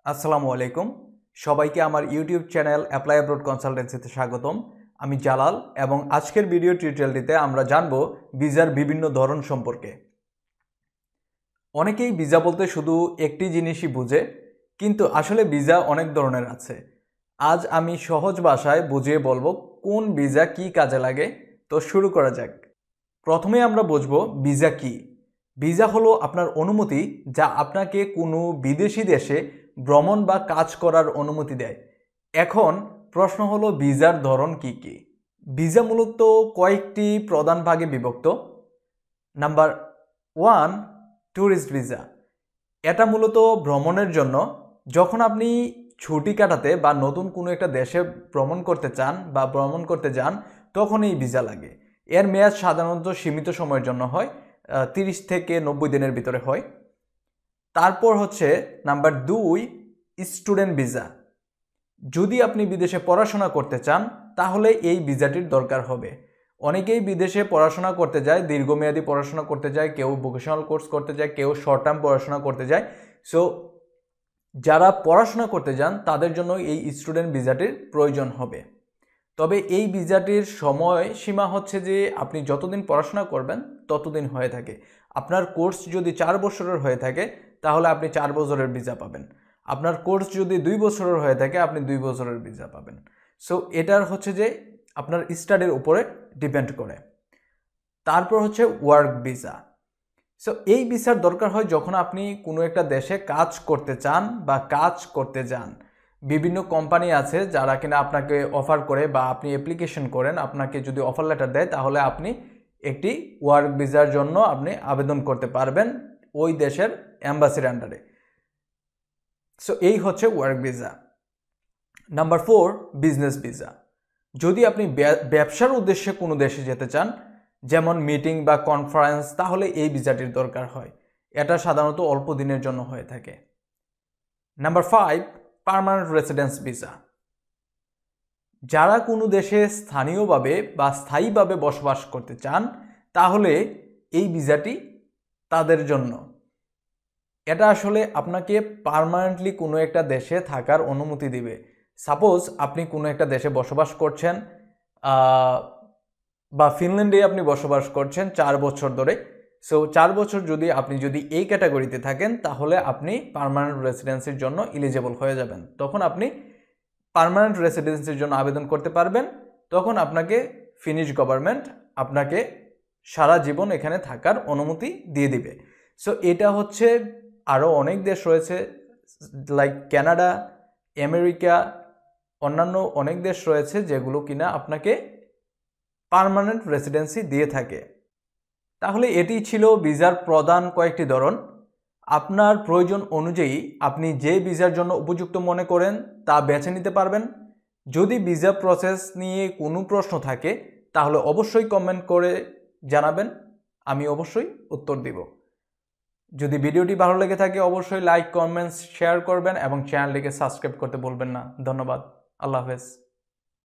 আসসালামু আলাইকুম। সবাইকে আমার ইউটিউব চ্যানেল অ্যাপ্লাই অ্যাব্রোড কনসালটেন্সিতে স্বাগতম। আমি জালাল এবং আজকের ভিডিও টিউটোরিয়ালটিতে আমরা জানব ভিসার বিভিন্ন ধরন সম্পর্কে। অনেকেই ভিসা বলতে শুধু একটি জিনিসই বুঝে, কিন্তু আসলে ভিসা অনেক ধরনের আছে। আজ আমি সহজ ভাষায় বুঝিয়ে বলবো কোন ভিসা কি কাজে লাগে। তো শুরু করা যাক। প্রথমে আমরা বুঝবো ভিসা কি। ভিসা হলো আপনার অনুমতি, যা আপনাকে কোনো বিদেশি দেশে ভ্রমণ বা কাজ করার অনুমতি দেয়। এখন প্রশ্ন হলো ভিসার ধরন কি কি। ভিসা মূলত কয়েকটি প্রধান ভাগে বিভক্ত। Number 1, tourist visa. এটা মূলত ভ্রমণের জন্য। যখন আপনি ছুটি কাটাতে বা নতুন কোনো একটা দেশে ভ্রমণ করতে চান বা ভ্রমণ করতে যান, তখন এই ভিসা লাগে। এর মেয়াদ সাধারণত সীমিত সময়ের জন্য হয়, 30 থেকে 90 দিনের ভিতরে হয়। তারপর হচ্ছে নাম্বার 2, স্টুডেন্ট ভিসা। যদি আপনি বিদেশে পড়াশোনা করতে চান তাহলে এই ভিসাটির দরকার হবে। অনেকেই বিদেশে পড়াশোনা করতে যায়, দীর্ঘমেয়াদী পড়াশোনা করতে যায়, কেউ ভোকেশনাল কোর্স করতে যায়, কেউ শর্ট টার্ম পড়াশোনা করতে যায়। সো যারা পড়াশোনা করতে যান তাদের জন্য এই স্টুডেন্ট ভিসাটির প্রয়োজন হবে। তবে এই ভিসাটির সময় সীমা হচ্ছে যে আপনি যতদিন পড়াশোনা করবেন ততদিন হয়ে থাকে। আপনার কোর্স যদি 4 বছরের হয়ে থাকে তাহলে আপনি 4 বছরের ভিসা পাবেন। আপনার কোর্স যদি 2 বছরের হয়ে থাকে আপনি 2 বছরের ভিসা পাবেন। সো এটার হচ্ছে যে আপনার স্টাডির উপরে ডিপেন্ড করে। তারপর হচ্ছে ওয়ার্ক ভিসা। সো এই ভিসার দরকার হয় যখন আপনি কোনো একটা দেশে কাজ করতে চান বা কাজ করতে যান। বিভিন্ন কোম্পানি আছে যারা কিনা আপনাকে অফার করে বা আপনি অ্যাপ্লিকেশন করেন, আপনাকে যদি অফার লেটার দেয় তাহলে আপনি একটি ওয়ার্ক ভিসার জন্য আপনি আবেদন করতে পারবেন ওই দেশের এম্বাসির আন্ডারে। সো এই হচ্ছে work visa. Number 4, business visa. যদি আপনি ব্যবসার উদ্দেশ্যে কোনো দেশে যেতে চান, যেমন মিটিং বা কনফারেন্স, তাহলে এই ভিসাটির দরকার হয়। এটা সাধারণত অল্প দিনের জন্য হয়ে থাকে। Number 5, permanent residence visa. যারা কোনো দেশে স্থানীয়ভাবে বা স্থায়ীভাবে বসবাস করতে চান তাহলে এই ভিসাটি তাদের জন্য। এটা আসলে আপনাকে পার্মানেন্টলি কোনো একটা দেশে থাকার অনুমতি দিবে। সাপোজ আপনি কোনো একটা দেশে বসবাস করছেন, বা ফিনল্যান্ডে আপনি বসবাস করছেন 4 বছর ধরে। সো 4 বছর আপনি যদি এই ক্যাটাগরিতে থাকেন তাহলে আপনি পার্মানেন্ট রেসিডেন্সির জন্য এলিজিবল হয়ে যাবেন। তখন আপনি পার্মানেন্ট রেসিডেন্সির জন্য আবেদন করতে পারবেন। তখন আপনাকে ফিনিশ গভর্নমেন্ট আপনাকে সারা জীবন এখানে থাকার অনুমতি দিয়ে দিবে। সো এটা হচ্ছে, আরও অনেক দেশ রয়েছে লাইক কানাডা, আমেরিকা, অন্যান্য অনেক দেশ রয়েছে যেগুলো কিনা আপনাকে পার্মানেন্ট রেসিডেন্সি দিয়ে থাকে। তাহলে এটি ছিল ভিসার প্রধান কয়েকটি ধরন। আপনার প্রয়োজন অনুযায়ী আপনি যে ভিসার জন্য উপযুক্ত মনে করেন তা বেছে নিতে পারবেন। যদি ভিসা প্রসেস নিয়ে কোনো প্রশ্ন থাকে তাহলে অবশ্যই কমেন্ট করে জানাবেন, আমি অবশ্যই উত্তর দিব। যদি ভিডিওটি ভালো লেগে থাকে অবশ্যই লাইক, কমেন্টস, শেয়ার করবেন এবং চ্যানেলটিকে সাবস্ক্রাইব করতে ভুলবেন না। ধন্যবাদ। আল্লাহ হাফেজ।